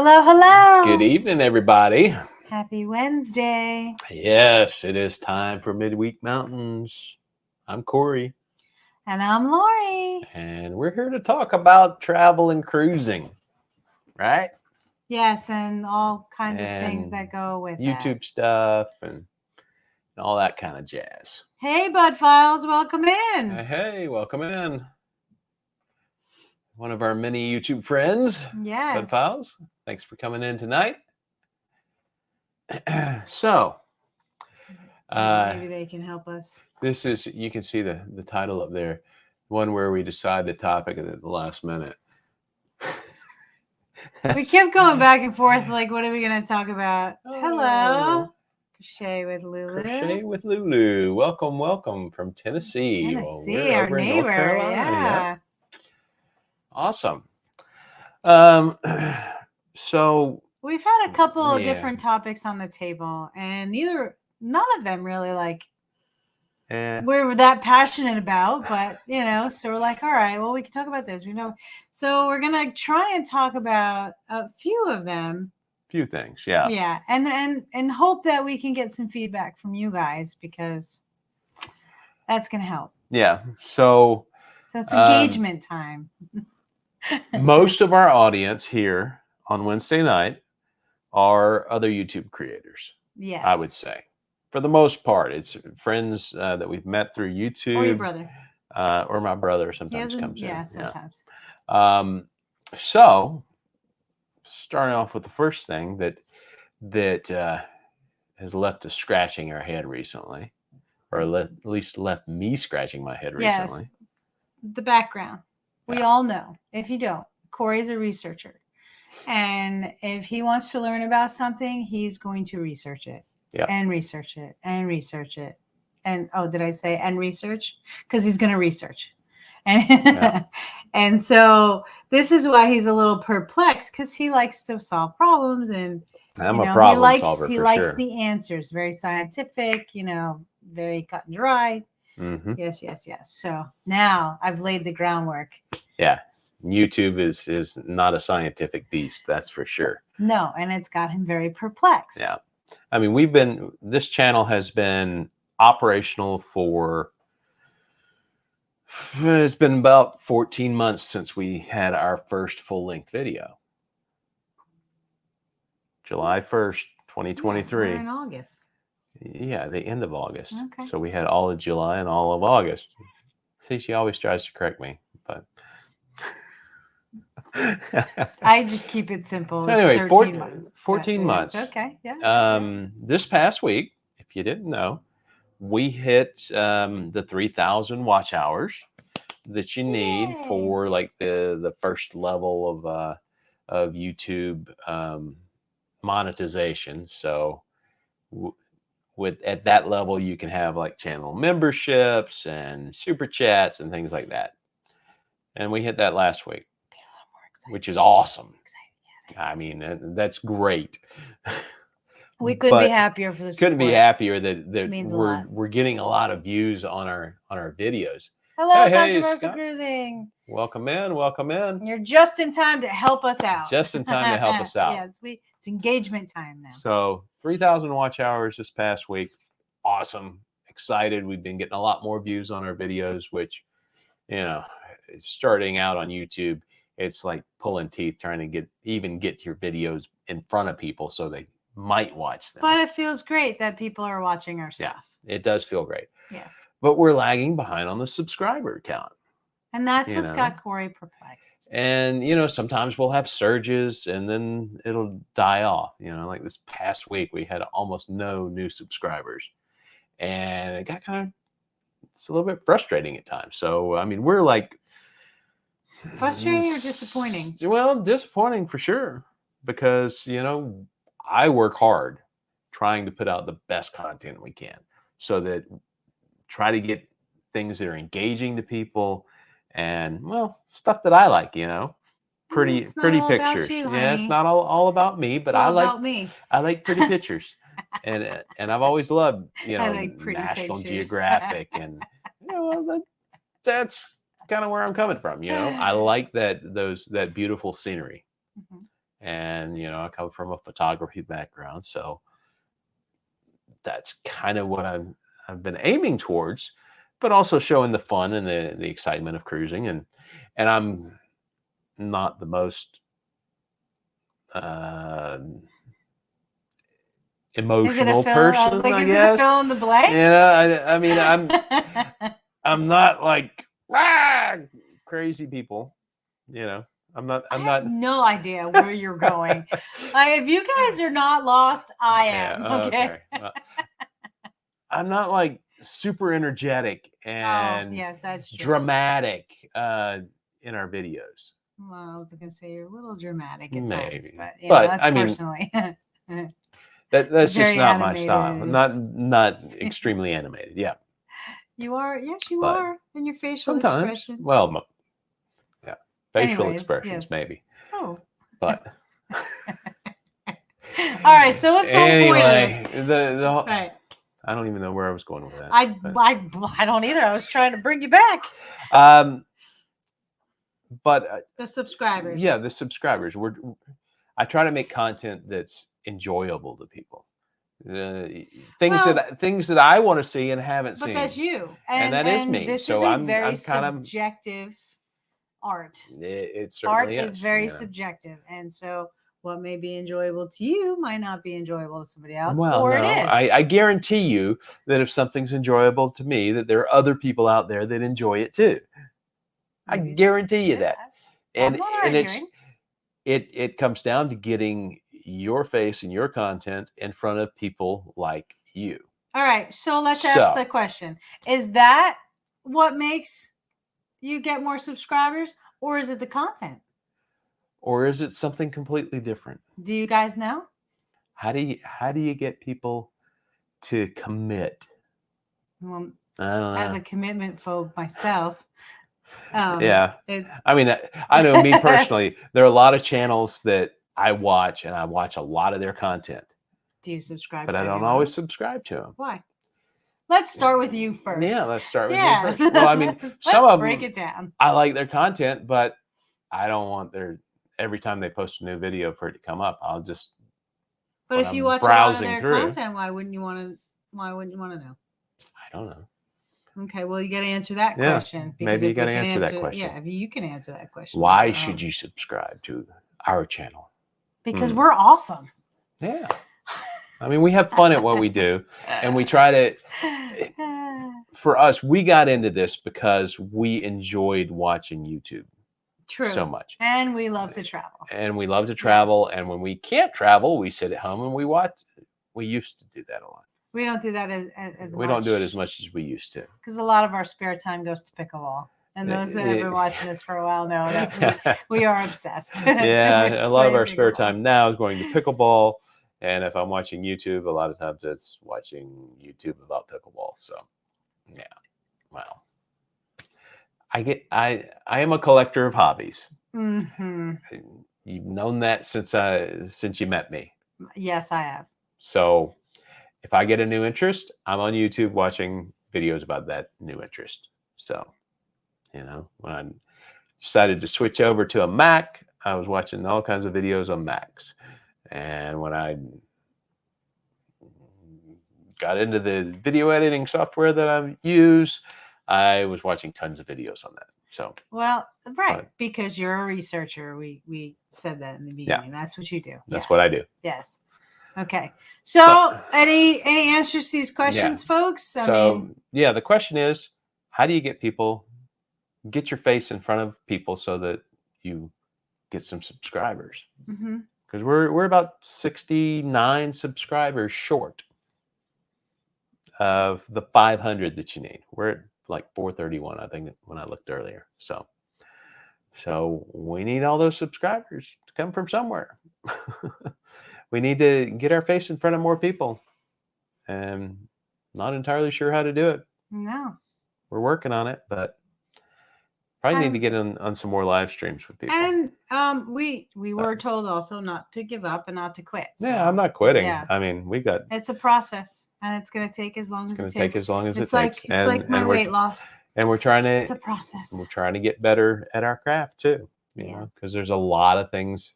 Hello, hello. Good evening, everybody. Happy Wednesday. Yes, it is time for Midweek Mountains. I'm Corey, And I'm Lori. and we're here to talk about travel and cruising, right? Yes, and all kinds of things And that go with YouTube stuff and all that kind of jazz. that. Hey, Bud Files, welcome in. Hey, welcome in. One of our many YouTube friends, Yes. Bud Files. Thanks for coming in tonight. So, maybe they can help us. This is, you can see the title up there, one where we decide the topic at the last minute. We kept going back and forth, like, what are we going to talk about? Hello. Crochet with Lulu. Crochet with Lulu. Welcome from Tennessee. Tennessee, our neighbor. Yeah. Awesome. So we've had a couple of different topics on the table, and none of them really we're that passionate about, but so we're like, all right, well, we can talk about this. So we're gonna try and talk about a few of them. Few things, yeah. Yeah, and hope that we can get some feedback from you guys, because that's gonna help. Yeah. So it's engagement time. Most of our audience here on Wednesday night are other YouTube creators. Yes, I would say. For the most part, it's friends that we've met through YouTube. Or your brother. Or my brother sometimes comes in. Yeah, sometimes. So, starting off with the first thing that has left us scratching our head recently, or at least left me scratching my head recently. Yes. The background. We all know. If you don't, Corey's a researcher. And if he wants to learn about something, he's going to research it. Yeah. And research it and research it. And did I say and research? Because he's going to research. And and so this is why he's a little perplexed, because he likes to solve problems, and I'm a problem solver. He likes the answers, very scientific, very cut and dry. Mm-hmm. Yes. So now I've laid the groundwork. Yeah. YouTube is not a scientific beast, that's for sure. No, and it's got him very perplexed. Yeah. I mean, this channel has been operational it's been about 14 months since we had our first full-length video. July 1st, 2023. We're in August. Yeah, the end of August. Okay. So we had all of July and all of August. See, she always tries to correct me, but... I just keep it simple. So anyway, 13 months. 14 months. Okay. Yeah. This past week, if you didn't know, we hit the 3,000 watch hours that you need for like the first level of YouTube monetization. So at that level, you can have like channel memberships and super chats and things like that. And we hit that last week, which is awesome. I mean, that's great. We couldn't be happier for this. Couldn't be happier that we're getting a lot of views on our videos. Hello, Controversial Cruising. Welcome in. You're just in time to help us out. Just in time to help us out. Yes, it's engagement time now. So 3,000 watch hours this past week. Awesome. Excited. We've been getting a lot more views on our videos, which, starting out on YouTube, it's like pulling teeth trying to get your videos in front of people so they might watch them. But it feels great that people are watching our stuff. Yeah, it does feel great. Yes. But we're lagging behind on the subscriber count. And that's what's got Corey perplexed. And, sometimes we'll have surges and then it'll die off. Like this past week, we had almost no new subscribers. And it got it's a little bit frustrating at times. So, I mean, we're like... Frustrating or disappointing? Well, disappointing for sure. Because, I work hard trying to put out the best content we can. So that try to get things that are engaging to people and, well, stuff that I like, pretty pictures. Yeah, it's not all about me, but I like pretty pictures. And I've always loved, National Geographic, and that's kind of where I'm coming from. I like that beautiful scenery. Mm-hmm. And, I come from a photography background. So that's kind of what I've been aiming towards, but also showing the fun and the excitement of cruising. And I'm not the most emotional person, I is it a guess. fill in the blank? I mean, I'm not like crazy people. I'm not. I have no idea where you're going. If you guys are not lost, I am. Yeah, okay. Well, I'm not like super energetic and yes, that's true. dramatic in our videos. Well, I was going to say you're a little dramatic at times, but that's I mean, personally. that's just not my style. Not extremely animated. Yeah. You are. Yes, you are. And your facial expressions. Well, yeah, facial expressions maybe. Oh. But. All right. So what's the whole point of this? Right. I don't even know where I was going with that. I don't either. I was trying to bring you back. But the subscribers. Yeah, the subscribers. I try to make content that's enjoyable to people. Things that I want to see and haven't seen. But that's you, and that is me. This so is I'm very kind of subjective art. It certainly is very subjective, and so what may be enjoyable to you might not be enjoyable to somebody else. Well, or no, it is. I guarantee you that if something's enjoyable to me, that there are other people out there that enjoy it too. Maybe I guarantee you that. And it comes down to getting your face and your content in front of people like you. All right, so let's ask the question: is that what makes you get more subscribers, or is it the content? Or is it something completely different? Do you guys know? How do you get people to commit? Well, I don't know. As a commitment phobe myself. I mean, I know me personally, there are a lot of channels that I watch, and I watch a lot of their content. Do you subscribe? But I don't always subscribe to them. Why? Let's start with you first. Yeah, let's start with you first. Well, I mean, some of them, break it down. I like their content, but I don't want every time they post a new video for it to come up. I'll just. But if you watch a lot of their content, why wouldn't you want to know? I don't know. Okay, well, you got to answer that question. Maybe you got to answer that question. Yeah, if you can answer that question. Why should you subscribe to our channel? Because we're awesome. Yeah. I mean, we have fun at what we do, and we try to. For us, we got into this because we enjoyed watching YouTube. True. So much. And we love to travel. Yes. And when we can't travel, we sit at home and we watch. We used to do that a lot. We don't do that as we much. Don't do it as much as we used to. Because a lot of our spare time goes to pickleball. And those that have been watching this for a while know that we are obsessed. Yeah, a lot of our spare time now is going to pickleball. And if I'm watching YouTube, a lot of times it's watching YouTube about pickleball. So, yeah, well, I am a collector of hobbies. Mm-hmm. You've known that since you met me. Yes, I have. So if I get a new interest, I'm on YouTube watching videos about that new interest. So, when I decided to switch over to a Mac, I was watching all kinds of videos on Macs. And when I got into the video editing software that I use, I was watching tons of videos on that. So because you're a researcher. We said that in the beginning. Yeah. That's what you do. That's what I do. Yes. Okay. So any answers to these questions, folks? I mean, the question is, how do you get your face in front of people so that you get some subscribers? Because we're about 69 subscribers short of the 500 that you need. We're at like 431, I think, when I looked earlier. So we need all those subscribers to come from somewhere. We need to get our face in front of more people. And not entirely sure how to do it. No. We're working on it, but probably need to get on some more live streams with people. And we were told also not to give up and not to quit. So, I'm not quitting. Yeah. I mean, it's a process, and it's going to take as long as it takes. It's going to take as long as it takes. It's like my weight loss. And we're trying to. It's a process. We're trying to get better at our craft too. You know, because there's a lot of things.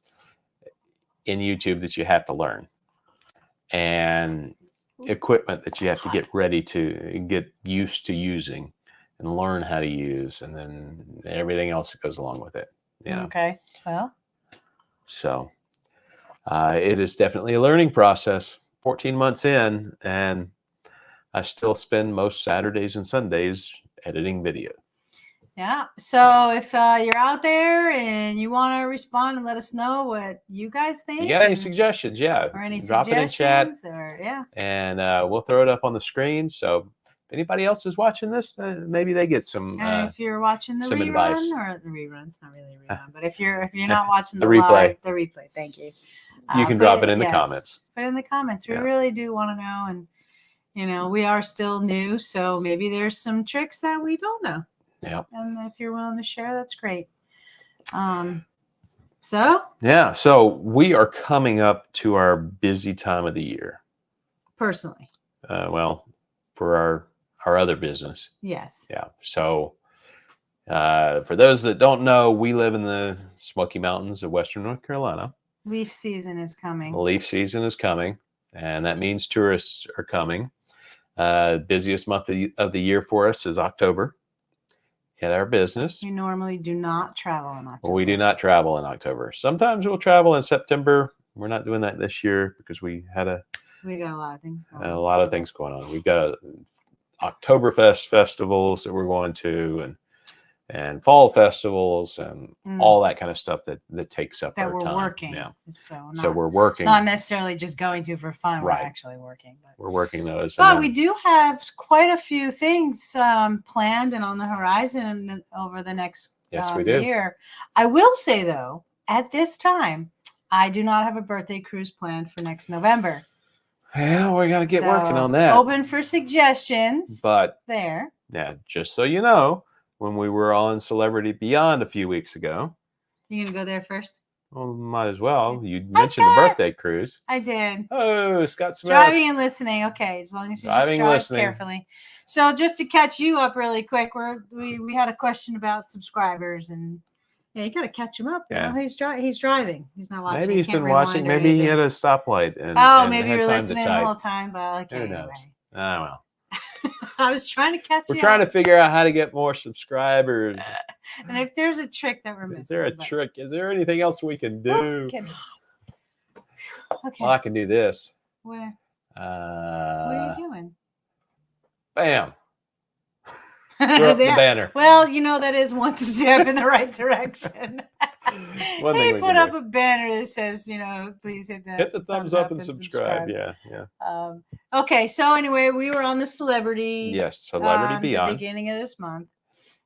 in YouTube that you have to learn, and equipment that you have to get ready to get used to using and learn how to use, and then everything else that goes along with it. Okay. Well. So it is definitely a learning process. 14 months in, and I still spend most Saturdays and Sundays editing video. Yeah. So if you're out there and you want to respond and let us know what you guys think, you got any suggestions? Yeah. Or any drop suggestions, it in chat. or yeah. And we'll throw it up on the screen. So if anybody else is watching this, maybe they get some. And if you're watching the rerun advice. Or the rerun's not really a rerun, but if you're not watching the replay, live, the replay, thank you. You can drop it in the comments. Put it in the comments. We really do want to know, and we are still new, so maybe there's some tricks that we don't know. Yeah. And if you're willing to share, that's great. So we are coming up to our busy time of the year. Personally. Well, for our other business. Yes. Yeah. So for those that don't know, we live in the Smoky Mountains of Western North Carolina. Leaf season is coming. Leaf season is coming, and that means tourists are coming. Busiest month of the year for us is October. At our business. We normally do not travel in October. We do not travel in October. Sometimes we'll travel in September. We're not doing that this year because we got a lot of things going on. A lot of things going on. We've got Oktoberfest festivals that we're going to, and fall festivals and all that kind of stuff that takes up our time. That we're working. Yeah. So we're working. Not necessarily just going to for fun. Right. We're actually working. We're working those. But we do have quite a few things planned and on the horizon over the next year. I will say, though, at this time, I do not have a birthday cruise planned for next November. Yeah, we got to get working on that. Open for suggestions. But there. Yeah, just so you know, when we were on Celebrity Beyond a few weeks ago. You gonna go there first? Well, might as well. You mentioned the birthday cruise. I did. Oh, Scott Smith. Driving and listening. Okay, as long as you just drive carefully. So just to catch you up really quick, we had a question about subscribers, and you got to catch him up. Yeah. He's driving. He's not watching. Maybe he's been watching. Maybe he had a stoplight. Maybe you're listening the whole time. But who knows? Oh well. I was trying to catch you. We're trying to figure out how to get more subscribers. And if there's a trick that we're missing. Is there a trick? Is there anything else we can do? Okay. Well, I can do this. Where? What are you doing? Bam. Throw up the banner. Well, that is one step in the right direction. They put up a banner that says, please hit the thumbs up and subscribe. Yeah. Okay. So anyway, we were on the Celebrity. Yes, Celebrity Beyond. The beginning of this month.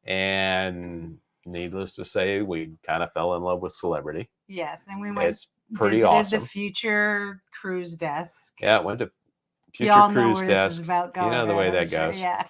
And needless to say, we kind of fell in love with Celebrity. Yes, and we went. It's pretty awesome. The Future Cruise Desk. Yeah, it went to Future Y'all Cruise know where Desk. This is about going, you know the way that goes. Yeah.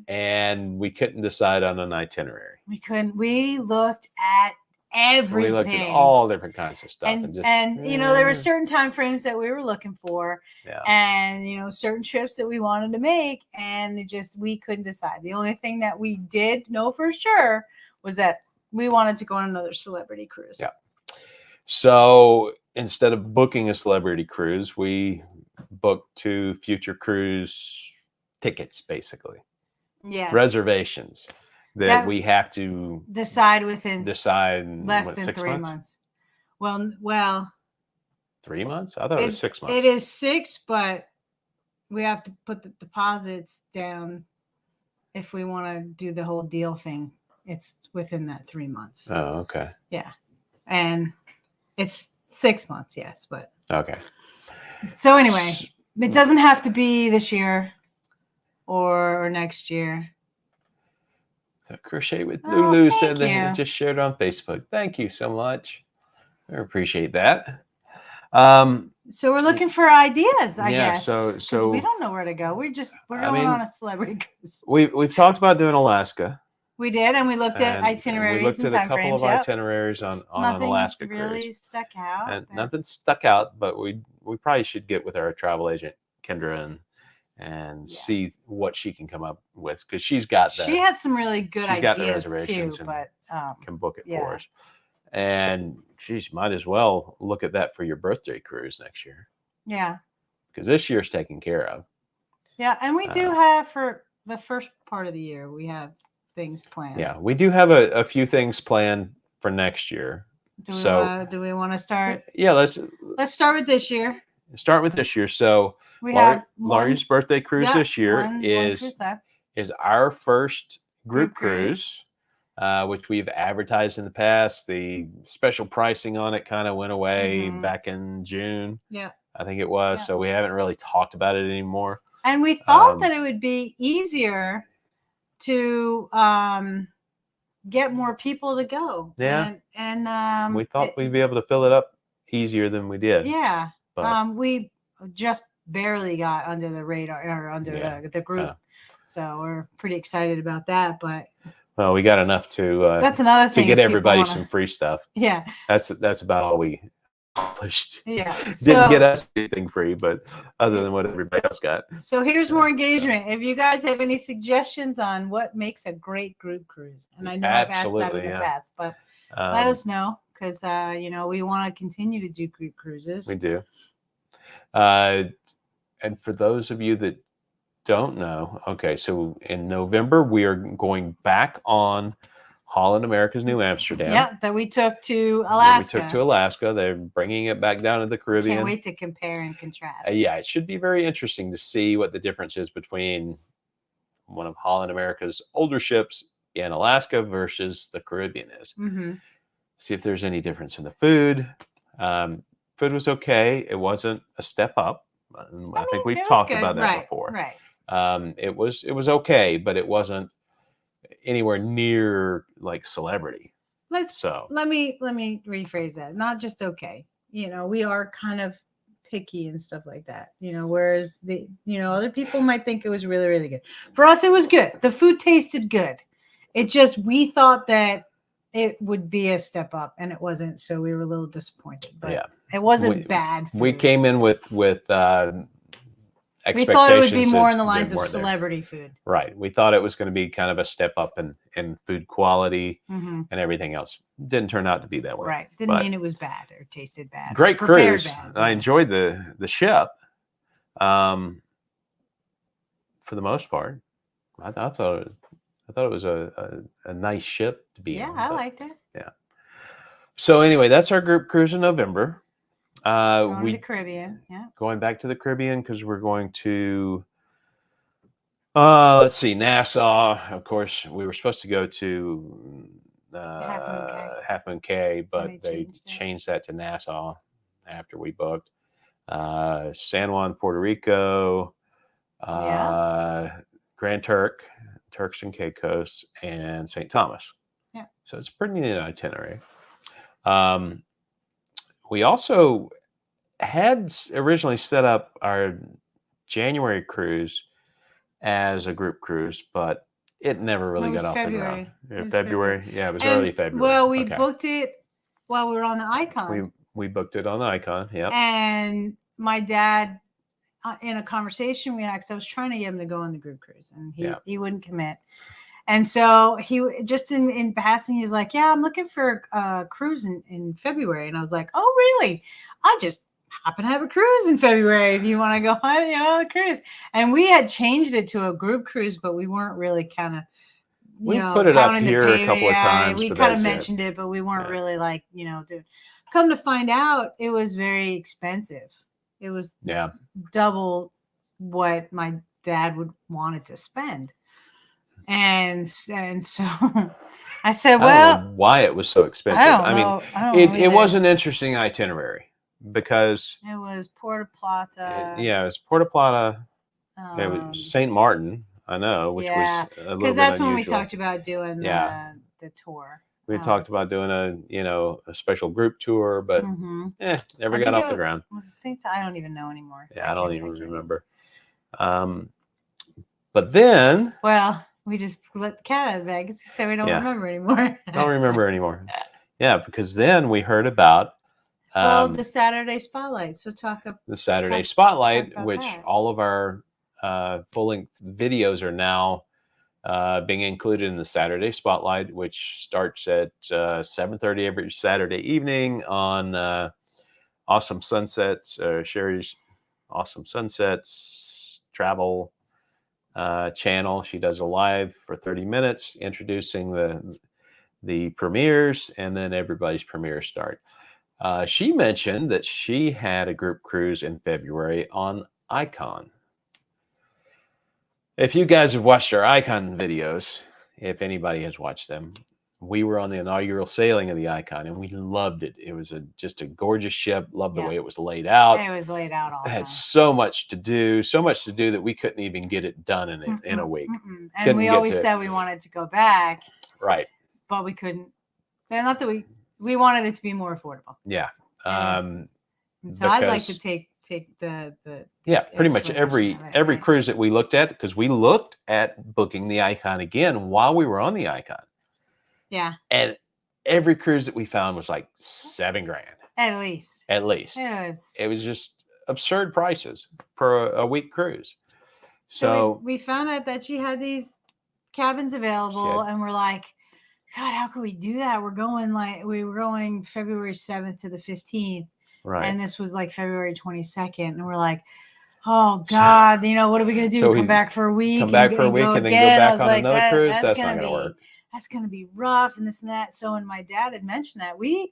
And we couldn't decide on an itinerary. We couldn't. We looked at everything. We looked at all different kinds of stuff, and there were certain time frames that we were looking for, and certain trips that we wanted to make, and we couldn't decide. The only thing that we did know for sure was that we wanted to go on another Celebrity cruise. Yeah. So instead of booking a Celebrity cruise, we booked 2 Future Cruise tickets, basically. Yes. Reservations that we have to decide less than 3 months. Well, 3 months? I thought it was 6 months. It is 6, but we have to put the deposits down if we want to do the whole deal thing. It's within that 3 months. Oh, okay. Yeah. And it's 6 months, yes, but okay. So anyway, it doesn't have to be this year or next year. So Crochet with Lulu said they just shared on Facebook. Thank you so much. I appreciate that. So we're looking for ideas, I guess. So we don't know where to go. We're going on a Celebrity cruise. We've talked about doing Alaska. We did, and we looked at itineraries. We looked at a couple of itineraries on an Alaska cruise. Nothing really stuck out. And nothing stuck out, but we probably should get with our travel agent Kendra and see what she can come up with, because she had some really good ideas too, but can book it for us. And geez, might as well look at that for your birthday cruise next year. Yeah. Because this year's taken care of. Yeah, and we do have for the first part of the year, we have things planned. Yeah, we do have a few things planned for next year. Do we want to start? Yeah, let's start with this year. Start with this year. So we have Laurie's birthday cruise this year is our first group cruise. Which we've advertised in the past. The special pricing on it kind of went away back in June. Yeah. I think it was. Yeah. So we haven't really talked about it anymore. And we thought that it would be easier to get more people to go. Yeah. And we thought we'd be able to fill it up easier than we did. Yeah. But we just barely got under the radar or under the group. Yeah. So we're pretty excited about that. But well, we got enough to that's another thing to get everybody some free stuff. Yeah. That's about all we accomplished. Yeah. Didn't get us anything free, but other than what everybody else got. So here's more engagement. If you guys have any suggestions on what makes a great group cruise, and I know I've asked that in the past, but let us know because we want to continue to do group cruises. We do. And for those of you that don't know, okay, so in November we are going back on Holland America's New Amsterdam. Yeah, that we took to Alaska. We took to Alaska. They're bringing it back down to the Caribbean. Can't wait to compare and contrast. Yeah, it should be very interesting to see what the difference is between one of Holland America's older ships in Alaska versus the Caribbean is. Mm-hmm. See if there's any difference in the food. Food was okay. It wasn't a step up. I think we've talked about that before. Right. It was okay, but it wasn't anywhere near like celebrity. Let me rephrase that. Not just okay. We are kind of picky and stuff like that. Whereas other people might think it was really, really good. For us, it was good. The food tasted good. It just we thought that it would be a step up, and it wasn't. So we were a little disappointed. But it wasn't bad food. We came in with we thought it would be more in the lines of celebrity food. Right. We thought it was going to be kind of a step up in food quality and everything else. Didn't turn out to be that way. Right. Didn't mean it was bad or tasted bad. Great cruise. I enjoyed the ship. For the most part. I thought it was a nice ship to be in. Yeah, I liked it. Yeah. So anyway, that's our group cruise in November. Going to the Caribbean, going back to the Caribbean because we're going to let's see, Nassau. Of course, we were supposed to go to Half Moon Cay, but they changed that to Nassau after we booked. San Juan, Puerto Rico, Grand Turks and Caicos, and St. Thomas. Yeah. So it's a pretty neat itinerary. We also had originally set up our January cruise as a group cruise, but it never really got off the ground. February. Yeah, it was early February. Well, we booked it while we were on the Icon. We booked it on the Icon, yeah. And my dad, in a conversation we had, because I was trying to get him to go on the group cruise, and he wouldn't commit. And so he just in passing, he was like, yeah, I'm looking for a cruise in February. And I was like, oh, really? I just happen to have a cruise in February if you want to go on, a cruise. And we had changed it to a group cruise, but we weren't really kind of, we put it up here a couple of times. We kind of mentioned it, but we weren't really like, doing. Come to find out, it was very expensive. It was double what my dad would wanted to spend. And so I said, well, I don't know why it was so expensive. I mean, it was an interesting itinerary because it was Puerto Plata. It was Puerto Plata. It was St. Martin, I know, which was a little bit because that's when we talked about doing the tour. We talked about doing a special group tour, but never got off the ground. Was it St. I don't even know anymore. Yeah, I don't even remember. But then, we just let the cat out of the bag, so we don't remember anymore. Don't remember anymore. Yeah, because then we heard about the Saturday Spotlight. So the Saturday Spotlight, which all of our full-length videos are now being included in the Saturday Spotlight, which starts at 7:30 every Saturday evening on Awesome Sunsets, Sherry's Awesome Sunsets travel channel. She does a live for 30 minutes introducing the premieres, and then everybody's premieres start. She mentioned that she had a group cruise in February on Icon. If you guys have watched our Icon videos, if anybody has watched them, we were on the inaugural sailing of the Icon, and we loved it. It was just a gorgeous ship. Loved the way it was laid out. It was laid out awesome. It had so much to do that we couldn't even get it done in a week. And we always said we wanted to go back. Right. But we couldn't. And not that we wanted it to be more affordable. Yeah. And so I'd like to take the pretty much every cruise that we looked at, because we looked at booking the Icon again while we were on the Icon. Yeah. And every cruise that we found was like $7,000. At least. It was just absurd prices for a week cruise. So we found out that she had these cabins available, and we're like, God, how could we do that? We were going February 7th to the 15th. Right. And this was like February 22nd. And we're like, oh God, what are we going to do? So come back for a week? And then go back on another cruise? That's not going to work. That's going to be rough and this and that. So when my dad had mentioned that, why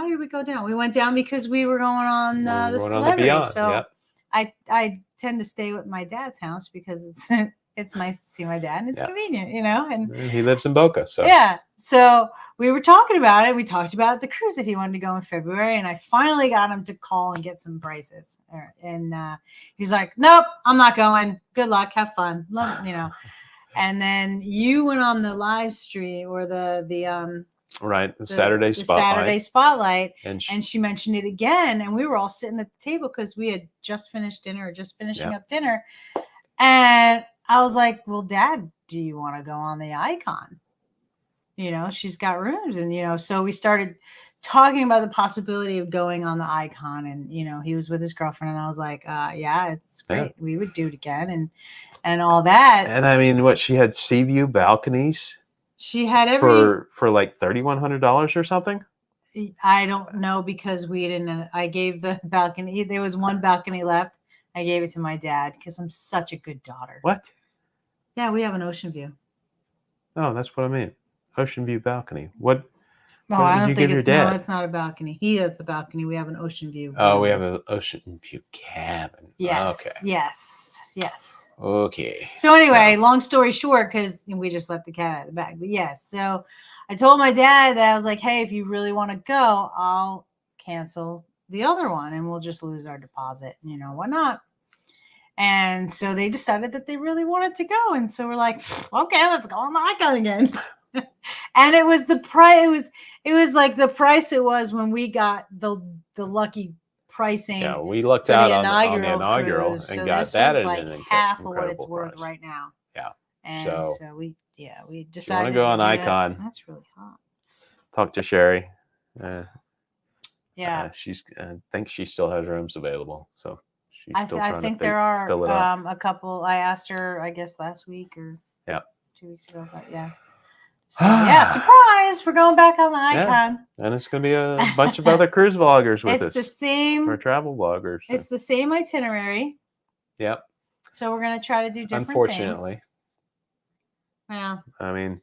did we go down? We went down because we were going on the Celebrity. So I tend to stay with my dad's house because it's nice to see my dad and it's convenient, and he lives in Boca. So so we were talking about it. We talked about the cruise that he wanted to go in February, and I finally got him to call and get some prices. And he's like, nope, I'm not going. Good luck. Have fun. And then you went on the live stream or the Saturday Spotlight. And she mentioned it again. And we were all sitting at the table because we had just finished dinner or just finishing up dinner. And I was like, well, Dad, do you want to go on the Icon? She's got rooms. And, so we started talking about the possibility of going on the Icon. And, he was with his girlfriend. And I was like, yeah, it's great. Yeah. We would do it again and all that. And I mean, she had sea view balconies? She had for like $3,100 or something? I don't know, because I gave the balcony. There was one balcony left. I gave it to my dad because I'm such a good daughter. What? Yeah, we have an ocean view. Oh, that's what I mean. Ocean view balcony. What? No, I don't think no, it's not a balcony. He has the balcony. We have an ocean view. Oh, we have an ocean view cabin. Yes. Okay. Yes. Okay. So anyway, long story short, because we just let the cat out of the bag. But yes, so I told my dad that I was like, hey, if you really want to go, I'll cancel the other one and we'll just lose our deposit. Why not? And so they decided that they really wanted to go. And so we're like, okay, let's go on the Icon again. And it was the price. It was like the price it was when we got the lucky pricing. Yeah, we lucked out on the inaugural cruise. and so got that at like an half of what it's price. worth right now. Yeah. And so we decided. You want to go on Icon? That's really hot. Talk to Sherry. Yeah. I think she still has rooms available. So she's still I think there are a couple. I asked her, I guess last week or 2 weeks ago, but yeah. So surprise! We're going back on the Icon, and it's going to be a bunch of other cruise vloggers with us. It's the same. Or travel vloggers. It's the same itinerary. Yep. So we're going to try to do different. Unfortunately. Things. Well. I mean,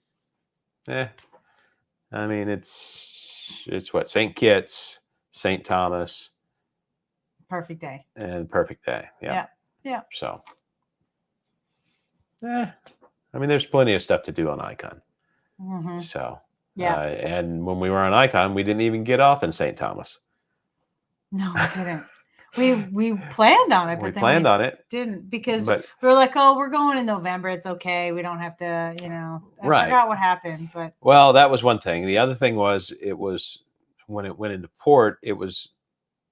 it's what, St. Kitts, St. Thomas. Perfect day. And perfect day. Yeah. So. There's plenty of stuff to do on Icon. Mm-hmm. So, and when we were on Icon, we didn't even get off in St. Thomas. No, we didn't. We planned on it, but we didn't because we were like, oh, we're going in November. It's okay. We don't have to, I forgot what happened. But well, that was one thing. The other thing was when it went into port, it was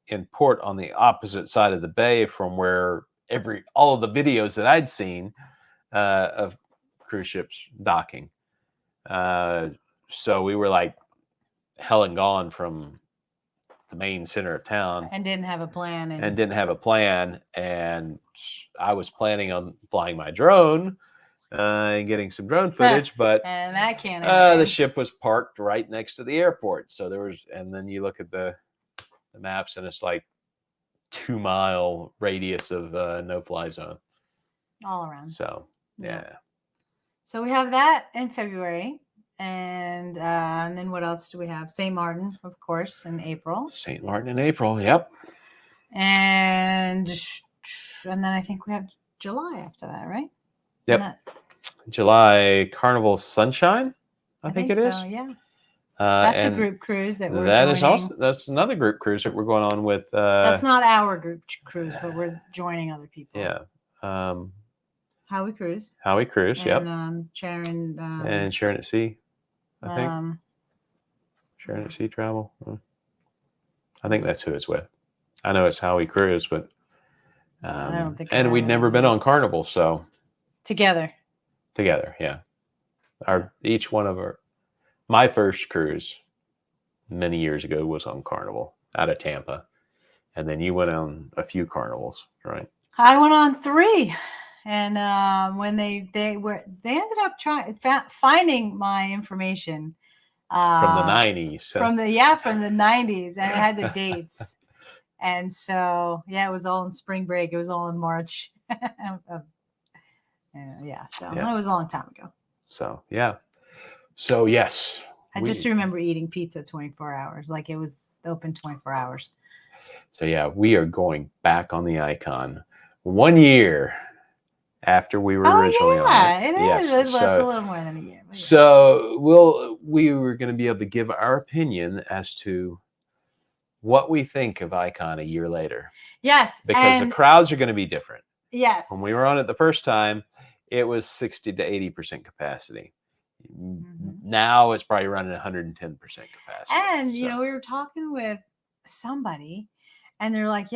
in port on the opposite side of the bay from where all of the videos that I'd seen of cruise ships docking. So we were like hell and gone from the main center of town and didn't have a plan. And I was planning on flying my drone and getting some drone footage, but and that can't the ship was parked right next to the airport. So there was, and then you look at the maps and it's like 2-mile radius of no-fly zone. All around. So, yeah. So we have that in February. And then what else do we have? St. Martin, of course, in April. St. Martin in April, yep. And then I think we have July after that, right? Yep. July Carnival Sunshine, I think it is. So, yeah. That's a group cruise that we're joining. Is also, that's another group cruise that we're going on with. That's not our group cruise, but we're joining other people. Yeah. Howie Cruise. Howie Cruise, and, yep. Sharon. And Sharon at Sea, I think. Sharon at Sea Travel. I think that's who it's with. I know it's Howie Cruise, but I don't think. And we'd never been on Carnival, so. Together, yeah. Each one of my first cruise many years ago was on Carnival out of Tampa, and then you went on a few Carnivals, right? I went on 3. And when they ended up finding my information from the 90s. From the 90s, and it had the dates. And so it was all in spring break. It was all in March. So it was a long time ago. So yes. I just remember eating pizza 24 hours, like it was open 24 hours. So we are going back on the Icon 1 year after we were originally on it. It is. Yes. That's a little more than a year. So we were going to be able to give our opinion as to what we think of Icon a year later. Yes. Because the crowds are going to be different. Yes. When we were on it the first time, it was 60 to 80% capacity. Mm-hmm. Now it's probably running 110% capacity. And, we were talking with somebody and they're like,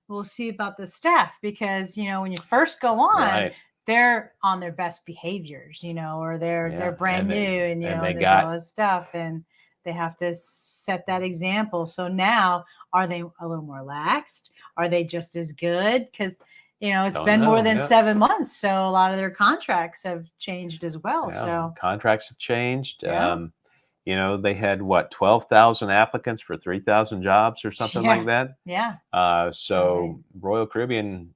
we'll see about the staff because, when you first go on, they're on their best behaviors, or they're brand new and, and there's all this stuff and they have to set that example. So now are they a little more laxed? Are they just as good? Because it's been more than 7 months. So a lot of their contracts have changed as well. Yeah, so contracts have changed. Yeah. They had 12,000 applicants for 3,000 jobs or something like that. Yeah. So Royal Caribbean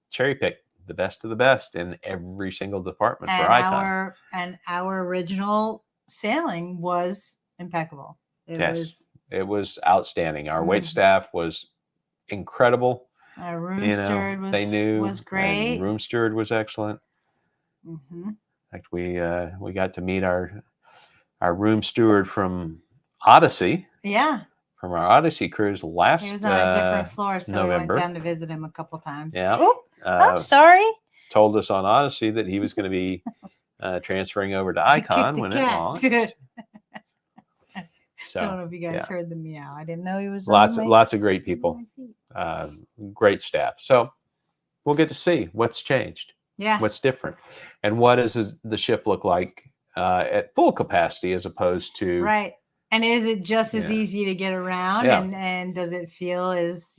cherry picked the best of the best in every single department for Icon. Our original sailing was impeccable. It was outstanding. Our wait staff was incredible. Our room steward was great. Room steward was excellent. Mm-hmm. In fact, we got to meet our room steward from Odyssey. Yeah. From our Odyssey cruise last He was on a different floor, so November. We went down to visit him a couple times. Yeah. I'm sorry. Told us on Odyssey that he was going to be transferring over to Icon when it launched. So, I don't know if you guys heard the meow. I didn't know he was lots of great people, great staff. So we'll get to see what's changed, what's different, and what does the ship look like at full capacity as opposed to right. And is it just as easy to get around? Yeah. And does it feel as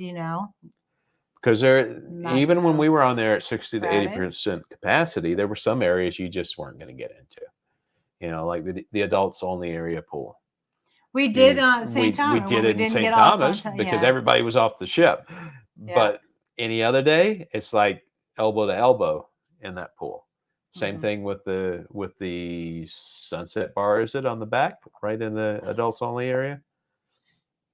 Because even when we were on there at 60 to 80% capacity, there were some areas you just weren't going to get into, like the adults only area pool. We did St. Thomas. We did it in St. Thomas because everybody was off the ship. Yeah. But any other day, it's like elbow to elbow in that pool. Same thing with the Sunset Bar. Is it on the back, right in the adults only area?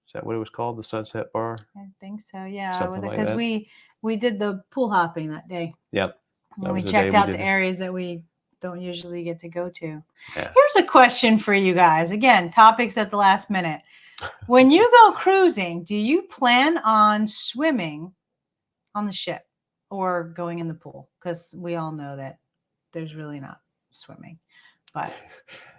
Is that what it was called, the Sunset Bar? I think so. Yeah, because we did the pool hopping that day. Yep. And we checked out the areas that we don't usually get to go to. Yeah. Here's a question for you guys. Again, topics at the last minute. When you go cruising, do you plan on swimming on the ship or going in the pool? Because we all know that there's really not swimming. But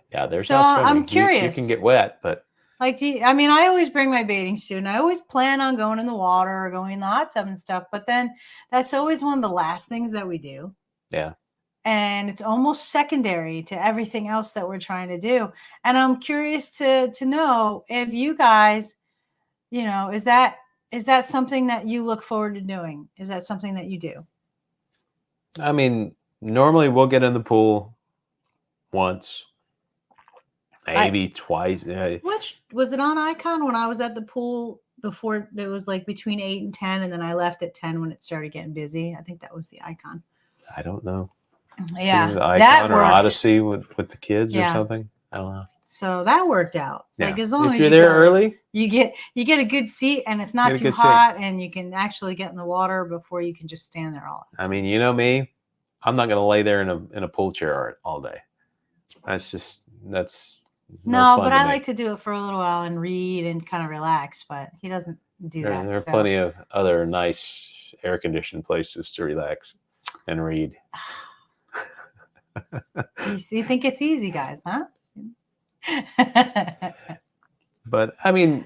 there's not swimming. I'm curious. You can get wet, but I always bring my bathing suit and I always plan on going in the water or going in the hot tub and stuff. But then that's always one of the last things that we do. Yeah. And it's almost secondary to everything else that we're trying to do. And I'm curious to know if you guys, is that something that you look forward to doing? Is that something that you do? I mean, normally we'll get in the pool once, maybe twice. Which was it on Icon when I was at the pool before? It was like between 8 and 10, and then I left at 10 when it started getting busy. I think that was the Icon. I don't know. Yeah, Icon that or worked. Odyssey with the kids or something. I don't know. So that worked out. Yeah. Like as long if as you're there early, you get a good seat, and it's not too hot, and you can actually get in the water before you can just stand there all. I mean, you know me, I'm not going to lay there in a pool chair all day. That's no, but I like to do it for a little while and read and kind of relax. But he doesn't do that. There are plenty of other nice air-conditioned places to relax and read. You think it's easy, guys, huh? But I mean,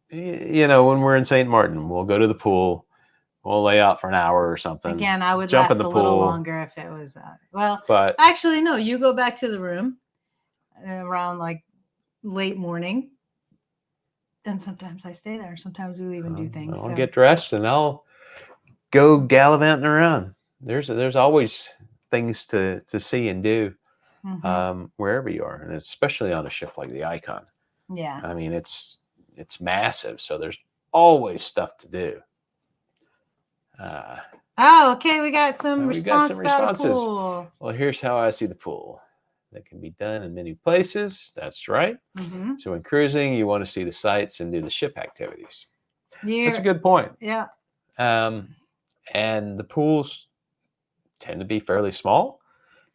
when we're in St. Martin, we'll go to the pool. We'll lay out for an hour or something. Again, I would jump last in the a pool. little longer if it was. But actually, no. You go back to the room around like late morning, and sometimes I stay there. Sometimes we leave and do things. I'll get dressed and I'll go gallivanting around. There's always things to see and do wherever you are, and especially on a ship like the Icon. Yeah. I mean, it's massive, so there's always stuff to do. Okay. We got some responses. Well, here's how I see the pool. That can be done in many places. That's right. Mm-hmm. So when cruising, you want to see the sights and do the ship activities. That's a good point. Yeah. And the pools tend to be fairly small,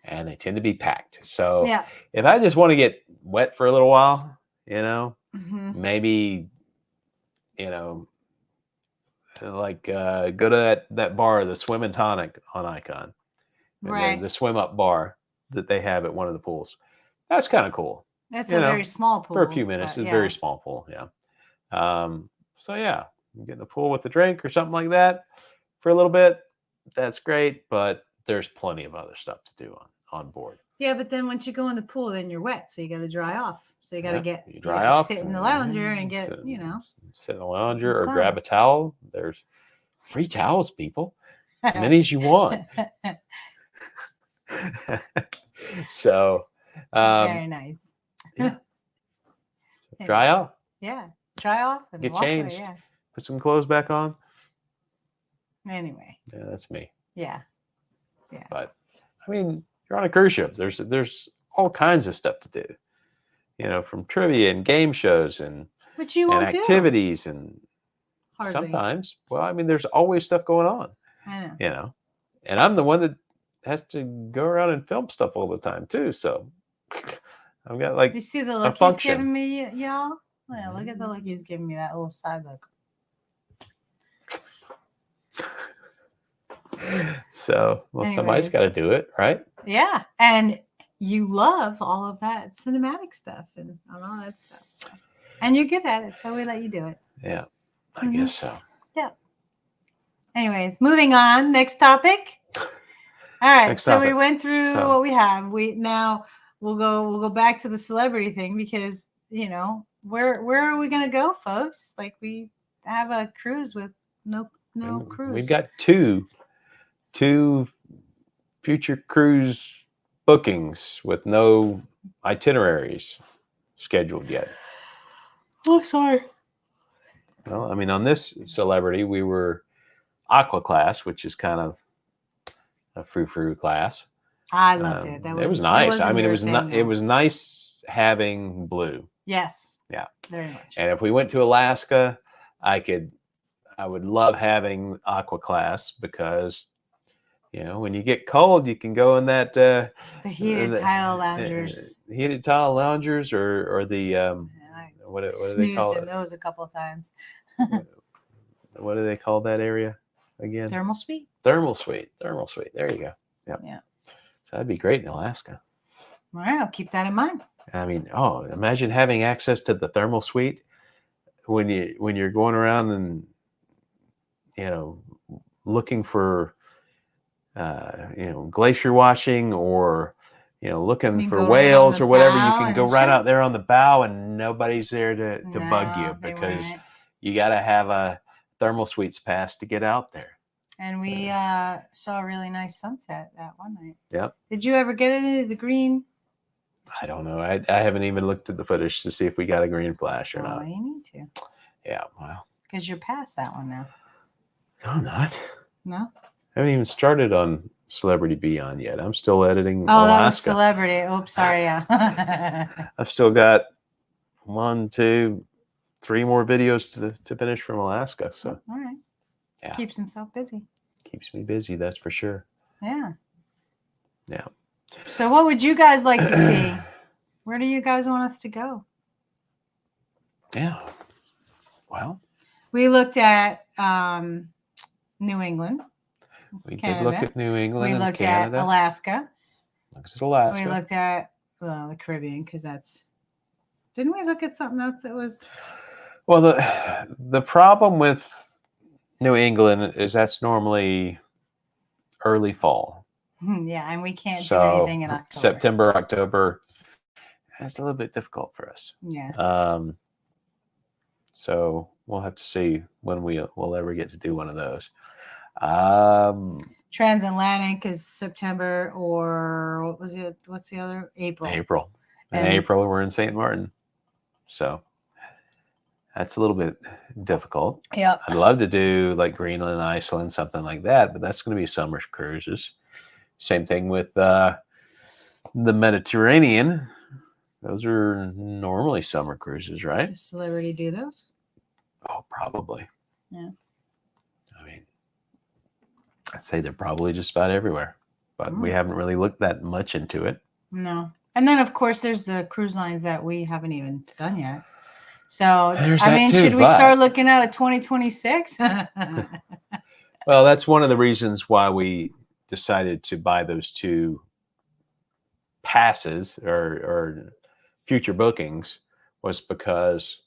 and they tend to be packed. So if I just want to get wet for a little while, maybe, like go to that bar, the Swim and Tonic on Icon, right? The swim up bar that they have at one of the pools. That's kind of cool. That's a very small pool for a few minutes. It's a very small pool. Yeah. So yeah, you get in the pool with a drink or something like that for a little bit. That's great, but there's plenty of other stuff to do on board. Yeah, but then once you go in the pool, then you're wet, so you got to dry off. So you got to dry off, sit in the lounger and get sit in the lounger or grab a towel. There's free towels, people, as many as you want. So very nice. Yeah. Dry off. Yeah, dry off and get walk changed. away, Put some clothes back on. Anyway. Yeah, that's me. Yeah. But I mean, you're on a cruise ship. There's all kinds of stuff to do. From trivia and game shows and activities and hardly. Sometimes. Well, I mean, there's always stuff going on. I know. And I'm the one that has to go around and film stuff all the time too. So I've got like you see the look he's giving me, y'all? Yeah, look at the look he's giving me, that little side look. So, somebody's got to do it, right? Yeah, and you love all of that cinematic stuff and all that stuff. So. And you're good at it, so we let you do it. Yeah, I guess so. Yeah. Anyways, moving on. Next topic. All right, we went through what we have. We'll go back to the celebrity thing because where are we gonna go, folks? Like we have a cruise with no cruise. We've got two future cruise bookings with no itineraries scheduled yet. Oh, sorry. Well, I mean, on this celebrity, we were Aqua class, which is kind of a frou-frou class. I loved it. It was nice. I mean, it was nice having blue. Yes. Yeah. Very much. And if we went to Alaska, I would love having Aqua class because, when you get cold, you can go in that the heated tile loungers. Heated tile loungers or the what do they call it? Those a couple of times. What do they call that area again? Thermal suite. Thermal suite. There you go. Yep. Yeah. So that'd be great in Alaska. All right, I'll keep that in mind. I mean, imagine having access to the thermal suite when you're going around and looking for glacier watching or looking for whales or whatever. You can go right out there on the bow and nobody's there to bug you because you got to have a thermal suites pass to get out there. And we saw a really nice sunset that one night. Yep. Did you ever get any of the green? I don't know. I haven't even looked at the footage to see if we got a green flash or not. You need to. Yeah, well. Because you're past that one now. No, I'm not. No? I haven't even started on Celebrity Beyond yet. I'm still editing Alaska. Alaska. That was Celebrity. Oops, sorry, yeah. I've still got 1, 2, 3 more videos to finish from Alaska. So, all right. Yeah. Keeps himself busy. Keeps me busy, that's for sure. Yeah. Yeah. So what would you guys like to see? Where do you guys want us to go? Yeah. Well, we looked at New England. We did look at New England and Canada. We looked at Alaska. Looked at Alaska. We looked at the Caribbean because that's. Didn't we look at something else that was? Well, the problem with New England is that's normally early fall. Yeah, and we can't do anything in October. September, October, that's a little bit difficult for us. Yeah. So we'll have to see when we'll ever get to do one of those. Transatlantic is September, or what was it? What's the other? April. April. In April, we're in St. Martin. So that's a little bit difficult. Yeah. I'd love to do like Greenland, Iceland, something like that, but that's going to be summer cruises. Same thing with the Mediterranean. Those are normally summer cruises, right? Does Celebrity do those? Oh, probably. Yeah. I mean, I'd say they're probably just about everywhere, but we haven't really looked that much into it. No. And then, of course, there's the cruise lines that we haven't even done yet. So, I mean, should we start looking at a 2026? Well, that's one of the reasons why we decided to buy those 2 passes or future bookings, was because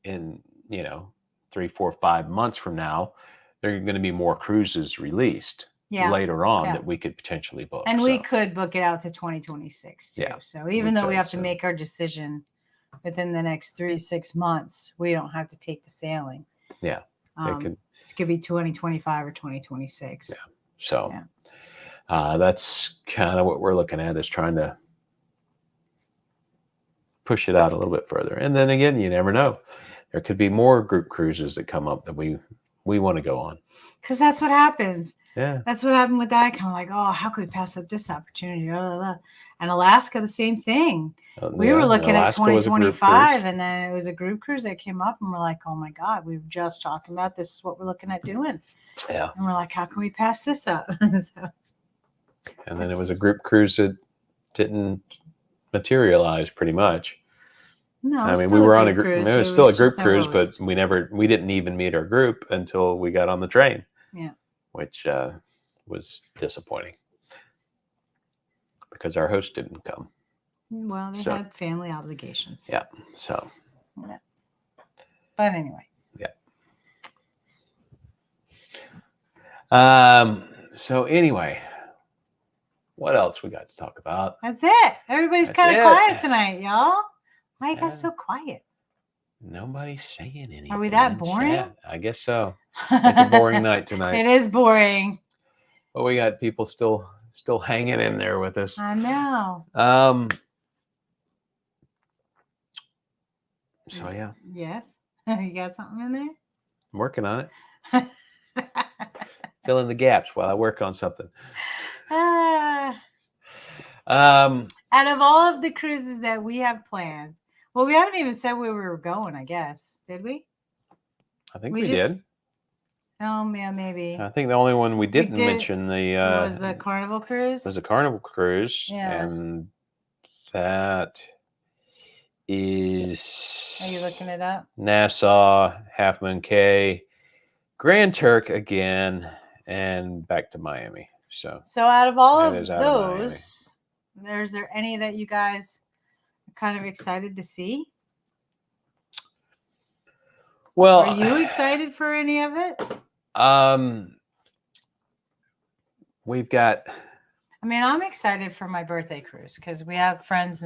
in 3, 4, 5 months from now, there are going to be more cruises released later on that we could potentially book. And we could book it out to 2026 too. Yeah, so even though we have to make our decision within the next 3 to 6 months, we don't have to take the sailing. Yeah. It could be 2025 or 2026. Yeah. So that's kind of what we're looking at, is trying to push it out a little bit further. And then again, you never know. There could be more group cruises that come up that we want to go on. Because that's what happens. Yeah. That's what happened with that. I'm like, oh, how could we pass up this opportunity? And Alaska, the same thing. We were looking at 2025, and then it was a group cruise that came up, and we're like, oh my God, we were just talking about this is what we're looking at doing. Yeah. And we're like, how can we pass this up? And then it was a group cruise that didn't materialize pretty much. No, I mean, we were on a group. It was still a group cruise, but we didn't even meet our group until we got on the train. Yeah. Which was disappointing because our host didn't come. Well, they had family obligations. Yeah. So. Yeah. But anyway. Yeah. So anyway, what else we got to talk about? That's it. Everybody's kind of quiet tonight, y'all. Why are you guys so quiet? Nobody's saying anything. Are we that boring? Chat. I guess so. It's a boring night tonight. It is boring. But we got people still hanging in there with us. I know. So yeah. Yes. You got something in there? I'm working on it. Fill in the gaps while I work on something. Out of all of the cruises that we have planned, well, we haven't even said where we were going, I guess. Did we? I think we did. Oh, yeah, maybe. I think the only one we didn't mention was the Carnival cruise. Was a Carnival cruise. Yeah. And that is... Are you looking it up? Nassau, Half Moon Cay, Grand Turk again, and back to Miami. So out of all of those, is there any that you guys are kind of excited to see? Well, are you excited for any of it? We've got. I mean, I'm excited for my birthday cruise because we have friends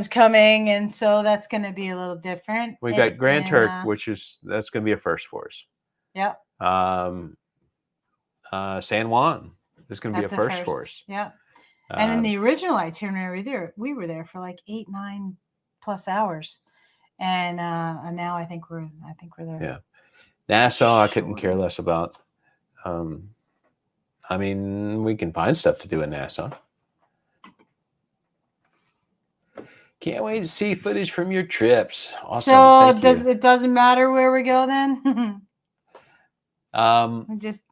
coming, and so that's going to be a little different. We've got Grand Turk, that's going to be a first for us. Yep. San Juan is going to be a first for us. Yeah. And in the original itinerary, we were there for like 8-9 plus hours, and now I think we're there. Yeah, Nassau I couldn't care less about. I mean, we can find stuff to do in Nassau. Can't wait to see footage from your trips. Awesome. So it doesn't matter where we go then? Just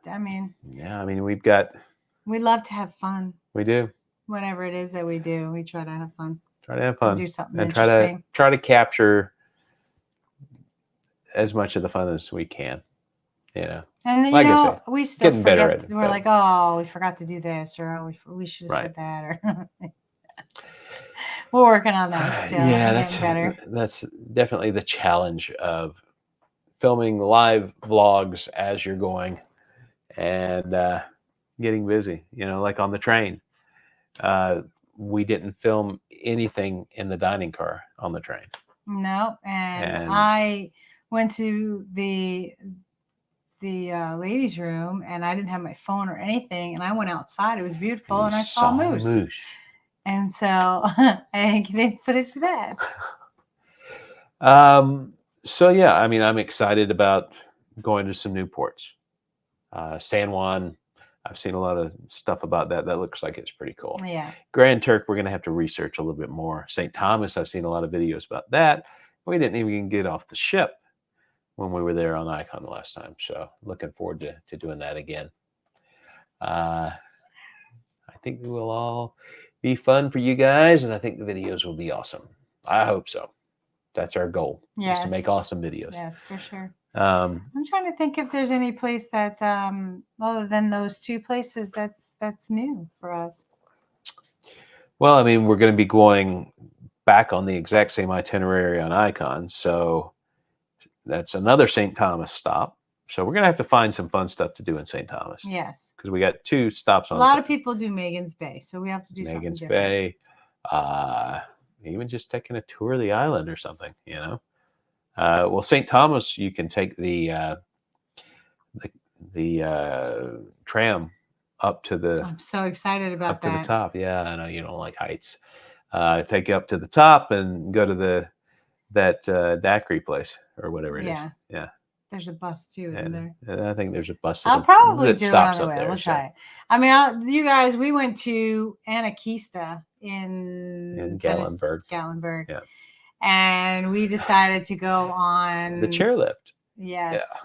I mean, yeah, I mean, we love to have fun. We do. Whatever it is that we do, we try to have fun. Try to have fun. Do something and interesting. try to capture as much of the fun as we can. You know. And like I say, we still getting forget. Better at it, we're like, oh, we forgot to do this, or we should have said that, or we're working on that still. Yeah, that's definitely the challenge of filming live vlogs as you're going and getting busy. You know, like on the train, we didn't film anything in the dining car on the train. No, and I went to the ladies' room, and I didn't have my phone or anything, and I went outside. It was beautiful, and I saw a moose. And so I didn't get any footage of that. So yeah, I mean, I'm excited about going to some new ports. San Juan, I've seen a lot of stuff about that. That looks like it's pretty cool. Yeah. Grand Turk, we're going to have to research a little bit more. St. Thomas, I've seen a lot of videos about that. We didn't even get off the ship when we were there on Icon the last time. So looking forward to doing that again. I think it will all be fun for you guys, and I think the videos will be awesome. I hope so. That's our goal. Yes. Is to make awesome videos. Yes, for sure. I'm trying to think if there's any place that other than those two places that's new for us. Well, I mean, we're going to be going back on the exact same itinerary on Icon, so that's another St. Thomas stop. So we're going to have to find some fun stuff to do in St. Thomas. Yes. Because we got 2 stops on. A lot of people do Magens Bay, so we have to do Magens Bay. Even just taking a tour of the island or something, you know. Well, St. Thomas, you can take the tram up to the. I'm so excited about that. Up to the top. Yeah, I know you don't like heights. Take you up to the top and go to that daiquiri place or whatever it is. Yeah. There's a bus too, isn't there? I think there's a bus. I'll probably do it on the way. We'll try it. I mean, you guys, we went to Anakista in Gatlinburg. Yeah. And we decided to go on the chairlift. Yes. Yeah.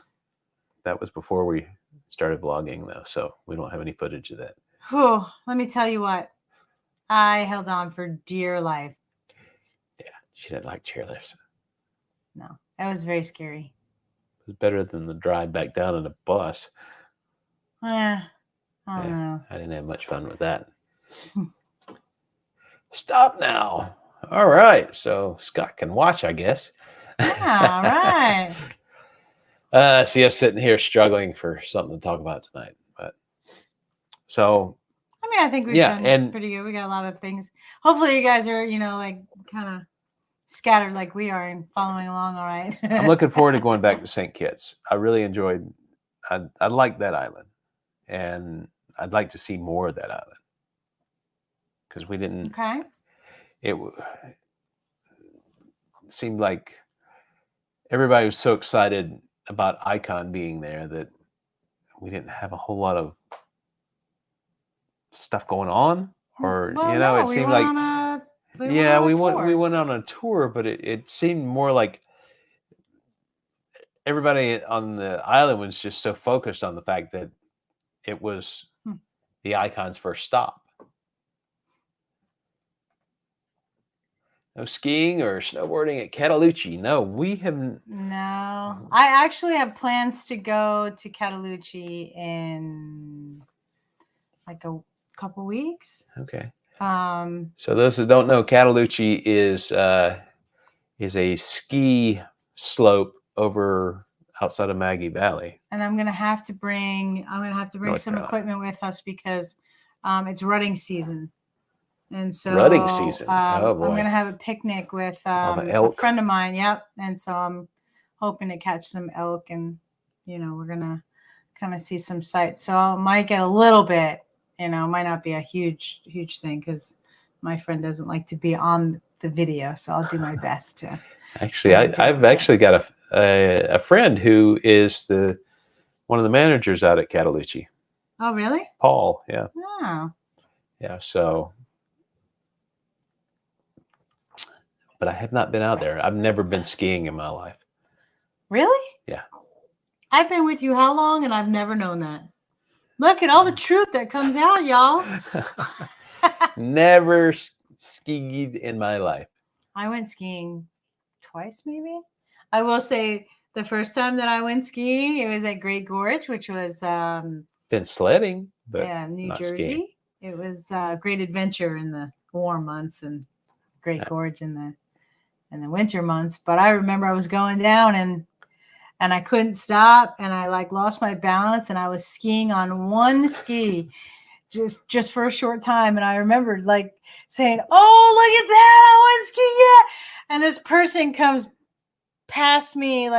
That was before we started vlogging, though, so we don't have any footage of that. Whew, let me tell you what. I held on for dear life. Yeah, she didn't like chairlifts. No, that was very scary. It was better than the drive back down in a bus. I don't know. I didn't have much fun with that. Stop now. All right. So Scott can watch, I guess. Yeah, all right. See us sitting here struggling for something to talk about tonight. But so I mean, I think we've done pretty good. We got a lot of things. Hopefully you guys are, like kind of scattered like we are and following along all right. I'm looking forward to going back to St. Kitts. I really enjoyed I like that island, and I'd like to see more of that island because we didn't. Okay. It seemed like everybody was so excited about Icon being there that we didn't have a whole lot of stuff going on, or it seemed like we went on a tour, but it seemed more like everybody on the island was just so focused on the fact that it was the Icon's first stop. No skiing or snowboarding at Catalucci. No, we haven't. No, I actually have plans to go to Catalucci in like a couple weeks. Okay. So those that don't know, Catalucci is a ski slope over outside of Maggie Valley. And I'm gonna have to bring some equipment with us because it's rutting season. And so rutting season. Oh boy. I'm gonna have a picnic with a friend of mine. Yep. And so I'm hoping to catch some elk and we're gonna kind of see some sights. So I might get a little bit, might not be a huge thing because my friend doesn't like to be on the video. So I'll do my best to. Actually, I've actually got a friend who is one of the managers out at Catalucci. Oh, really? Paul, yeah. Oh. Yeah, so. But I have not been out there. I've never been skiing in my life. Really? Yeah. I've been with you how long, and I've never known that. Look at all the truth that comes out, y'all. Never skied in my life. I went skiing twice, maybe. I will say the first time that I went skiing, it was at Great Gorge, which was been sledding, but New Jersey. Skiing. It was a great adventure in the warm months and Great Gorge in the winter months. But I remember I was going down and I couldn't stop, and I lost my balance, and I was skiing on one ski just for a short time. And I remembered saying, "Oh, look at that, I went skiing, yeah." And this person comes past me,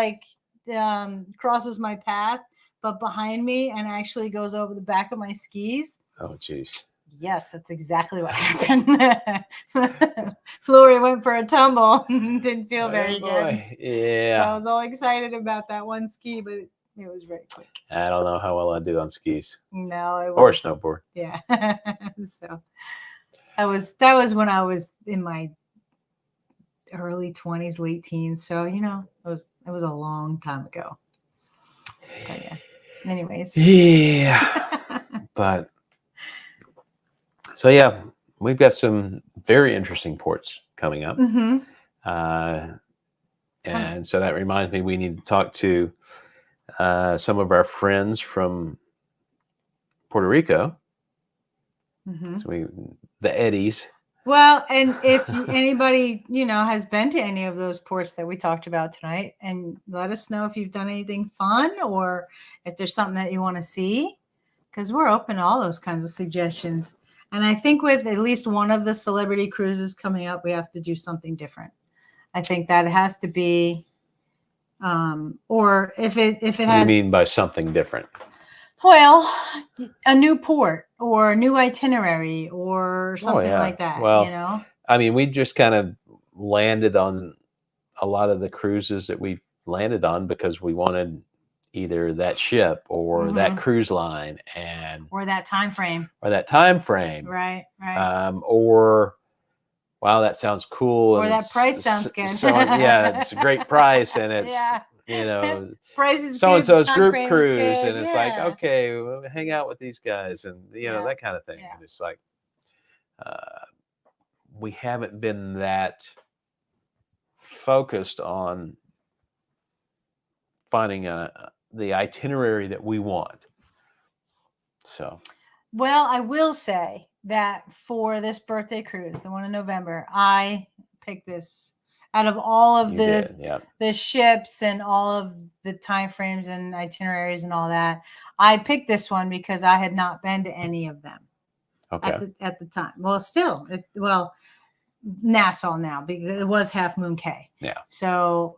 crosses my path, but behind me, and actually goes over the back of my skis. Oh, geez. Yes, that's exactly what happened. Flory went for a tumble and didn't feel very good. Yeah. So I was all excited about that one ski, but it was very quick. I don't know how well I do on skis. No, it was. Or snowboard. Yeah. So that was when I was in my early 20s, late teens. So, it was a long time ago. But yeah. Anyways. Yeah. But so yeah, we've got some very interesting ports coming up. Mm-hmm. And so that reminds me, we need to talk to some of our friends from Puerto Rico. Mm-hmm. So the Eddies. Well, and if anybody, has been to any of those ports that we talked about tonight, and let us know if you've done anything fun or if there's something that you want to see, because we're open to all those kinds of suggestions. And I think with at least one of the celebrity cruises coming up, we have to do something different. I think that has to be, or if it has. What do you mean by something different? Well, a new port or a new itinerary or something like that. Well, I mean, we just kind of landed on a lot of the cruises that we've landed on because we wanted either that ship or that cruise line or that time frame. Right. Or wow, that sounds cool. Or that price sounds good. So yeah, it's a great price, and it's price is so and so's group cruise, and it's like, okay, we'll hang out with these guys, and that kind of thing. And it's like we haven't been that focused on finding the itinerary that we want. So, well, I will say that for this birthday cruise, the one in November, I picked this out of all of the ships and all of the time frames and itineraries and all that. I picked this one because I had not been to any of them at the time. Well, still, Nassau now, because it was Half Moon Cay. Yeah. So,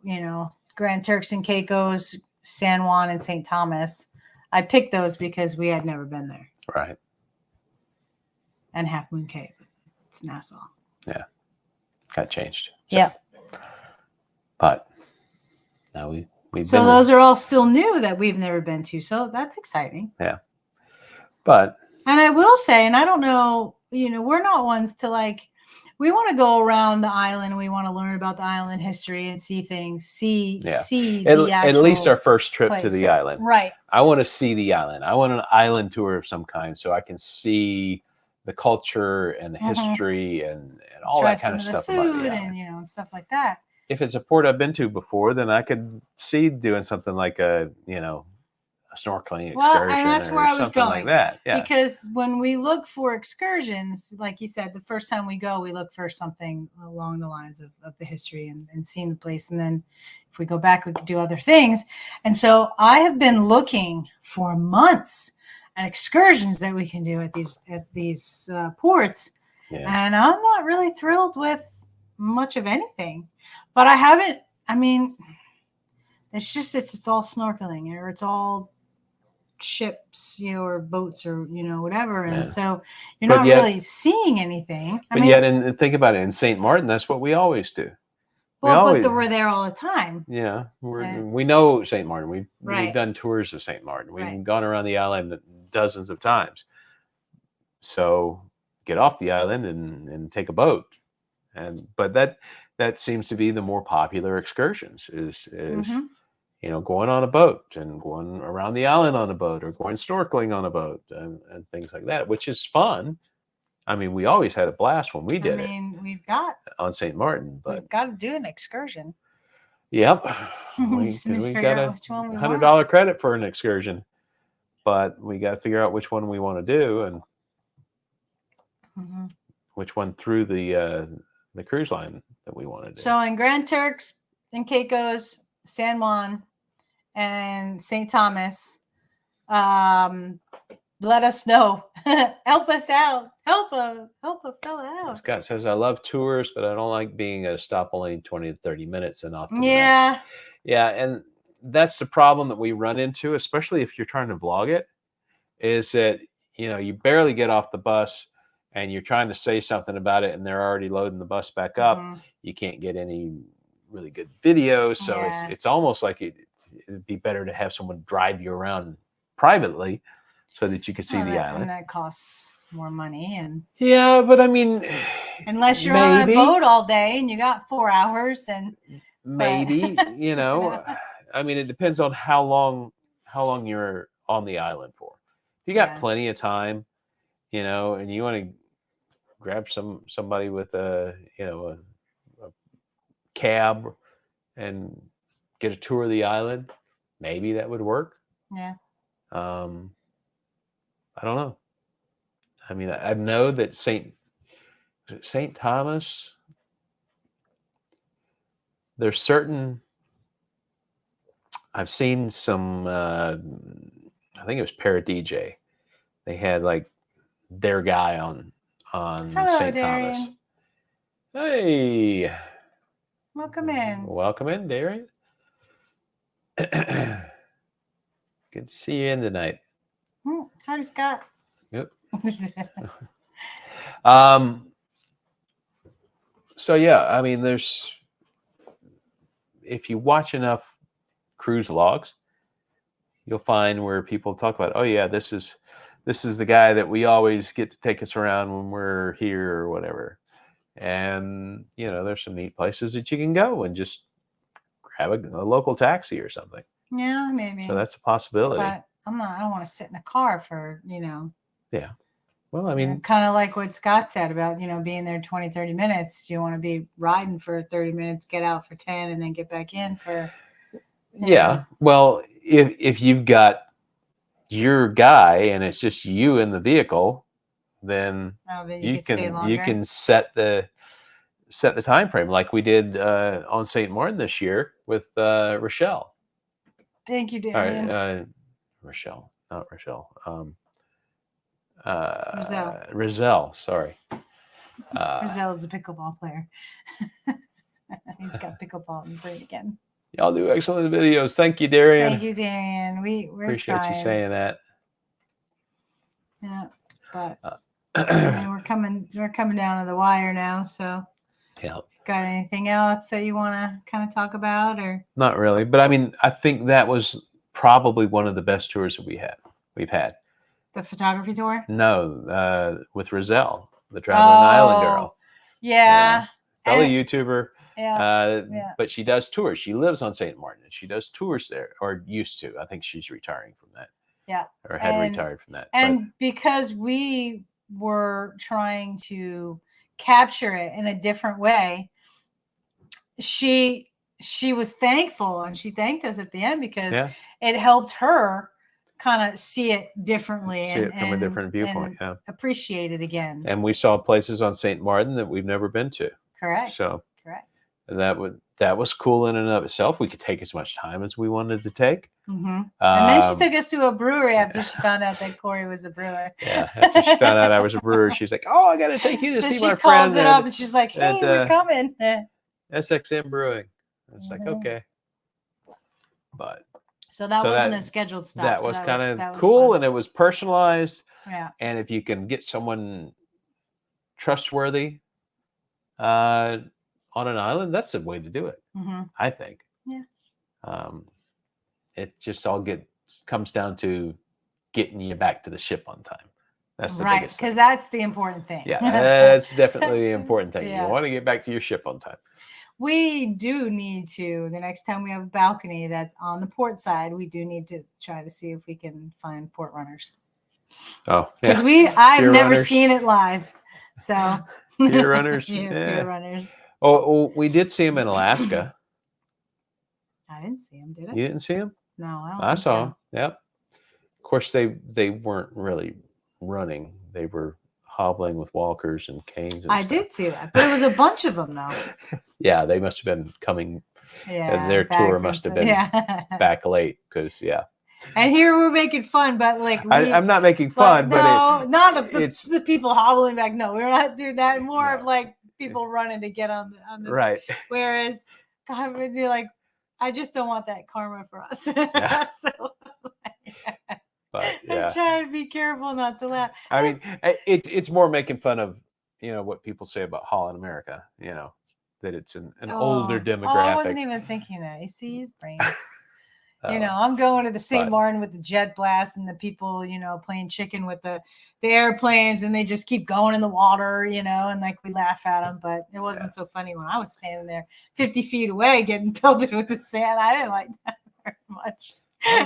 Grand Turks and Caicos, San Juan, and St. Thomas. I picked those because we had never been there. Right. And Half Moon Cay. It's Nassau. Yeah. Got changed. So. Yeah. But now we've so those are all still new that we've never been to. So that's exciting. Yeah. But. And I will say, and I don't know, we're not ones to we want to go around the island and we want to learn about the island history and see things, see at least our first trip place. To the island. Right. I want to see the island. I want an island tour of some kind so I can see the culture and the history and all that kind of stuff. Food and stuff like that. If it's a port I've been to before, then I could see doing something like a snorkeling excursion. Well, and that's where I was going. Like that. Yeah. Because when we look for excursions, like you said, the first time we go, we look for something along the lines of the history and seeing the place. And then if we go back, we could do other things. And so I have been looking for months at excursions that we can do at these ports. Yeah. And I'm not really thrilled with much of anything. But I haven't, It's all snorkeling, or it's all ships, or boats, or whatever, and so you're not really seeing anything. But yet, and think about it, in St. Martin, that's what we always do. Well, but we're there all the time. Yeah, we know St. Martin. We've done tours of St. Martin. We've gone around the island dozens of times. So get off the island and take a boat, but that seems to be the more popular excursions is going on a boat and going around the island on a boat, or going snorkeling on a boat and things like that, which is fun. I mean, we always had a blast when we did it. We've got on St. Martin, but we've got to do an excursion. Yep, we got a $100 credit for an excursion, but we got to figure out which one we want to do and which one through the cruise line that we want to do. So in Grand Turks and Caicos, San Juan, and St. Thomas, let us know. Help us out. Help a fella out. Scott says, I love tours, but I don't like being at a stop only 20 to 30 minutes and off. Yeah. Yeah. And that's the problem that we run into, especially if you're trying to vlog it, is that, you barely get off the bus and you're trying to say something about it and they're already loading the bus back up. You can't get any really good videos. So it's almost like it'd be better to have someone drive you around privately so that you can see the island. And that costs more money. And yeah, but I mean, unless you're on a boat all day and you got 4 hours, and maybe, I mean, it depends on how long you're on the island for. If you got plenty of time, and you want to grab somebody with a cab and get a tour of the island, maybe that would work. Yeah. I don't know. I mean, I know that St. Thomas, there's certain, I've seen some, I think it was Paradij. They had like their guy on St. Thomas. Hey. Welcome in. Welcome in, Darian. Good to see you in tonight. Howdy, Scott. Yep. So yeah, I mean, if you watch enough cruise logs, you'll find where people talk about, oh yeah, this is the guy that we always get to take us around when we're here or whatever. And there's some neat places that you can go and just grab a local taxi or something. Yeah, maybe. So that's a possibility. But I don't want to sit in a car for, Yeah. Well, I mean, kind of like what Scott said about, being there 20, 30 minutes. You want to be riding for 30 minutes, get out for 10, and then get back in for. Yeah. Well, if you've got your guy and it's just you in the vehicle, then you can set the time frame like we did on St. Martin this year with Rochelle. Thank you, Darian. All right, Rochelle, not Rochelle. Rizal, sorry. Rizal is a pickleball player. He's got pickleball in the brain again. Y'all do excellent videos. Thank you, Darian. Thank you, Darian. We're appreciate trying. You saying that. Yeah, but we're coming down to the wire now. So, yeah. Got anything else that you want to kind of talk about, or? Not really, but I mean, I think that was probably one of the best tours that we've had. The photography tour? No, with Rizal, the Traveling Island Girl. Yeah. Fellow YouTuber. Yeah. But she does tours. She lives on St. Martin. And she does tours there, or used to. I think she's retiring from that. Yeah. Or had retired from that. And because we were trying to capture it in a different way, she was thankful, and she thanked us at the end because it helped her kind of see it differently and from a different viewpoint, appreciate it again. And we saw places on St. Martin that we've never been to. Correct. So correct. That was cool in and of itself. We could take as much time as we wanted to take. Mm-hmm. And then she took us to a brewery after she found out that Corey was a brewer. Yeah, after she found out I was a brewer, she's like, "Oh, I got to take you to see my friend." She called it up, and she's like, "Hey, we're coming." SXM Brewing. I was like, "Okay." But so that wasn't a scheduled stop. That was kind of cool, and it was personalized. Yeah. And if you can get someone trustworthy on an island, that's the way to do it. I think. Yeah. It just all comes down to getting you back to the ship on time. That's the biggest thing. Because that's the important thing. Yeah, that's definitely the important thing. Yeah. You want to get back to your ship on time. We do need to, the next time we have a balcony that's on the port side, we do need to try to see if we can find port runners. Oh, yeah. Because I've never seen it live. So pier runners. Pier runners. Oh, we did see them in Alaska. I didn't see them, did I? You didn't see them? No, I saw them. Yep. Of course, they weren't really running. They were hobbling with walkers and canes. And I did see that, but it was a bunch of them, though. Yeah, they must have been coming. Yeah, and their tour must have been back late because And here we're making fun, but like I'm not making fun, but not of the people hobbling back. No, we're not doing that. More of like people running to get on the right. Whereas God would be like, I just don't want that karma for us. Yeah. So, but let's try to be careful not to laugh. I mean, it's more making fun of what people say about Holland America. That it's an older demographic. I wasn't even thinking that. You see, his brain. I'm going to the St. Martin with the jet blast and the people, playing chicken with the airplanes, and they just keep going in the water, and like we laugh at them, but it wasn't so funny when I was standing there 50 feet away getting pelted with the sand. I didn't like that very much.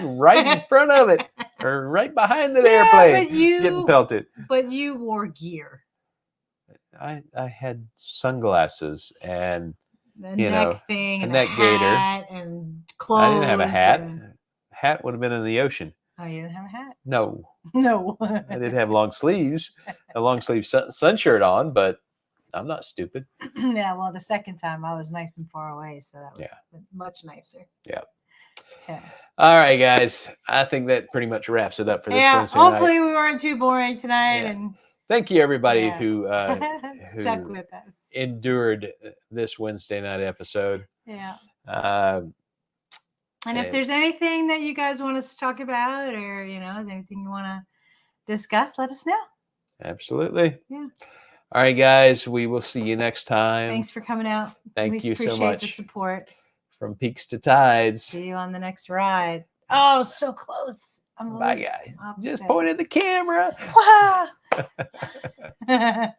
Right in front of it, or right behind the airplane, getting pelted. But you wore gear. I had sunglasses and the neck thing, and a neck hat gaiter, and clothes. I didn't have a hat. Hat would have been in the ocean. Oh, you didn't have a hat? No. I did have long sleeves, a long sleeve sun shirt on, but I'm not stupid. Yeah, well, the second time I was nice and far away, so that was much nicer. Yeah. All right, guys. I think that pretty much wraps it up for this Wednesday hopefully night. We weren't too boring tonight. And thank you, everybody who stuck with us, endured this Wednesday night episode. Yeah. And if there's anything that you guys want us to talk about, or is anything you want to discuss, let us know. Absolutely. Yeah. All right, guys. We will see you next time. Thanks for coming out. Thank you so much. Appreciate the support. From peaks to tides. See you on the next ride. Oh, so close. Bye, guys. Just point at the camera. Wow.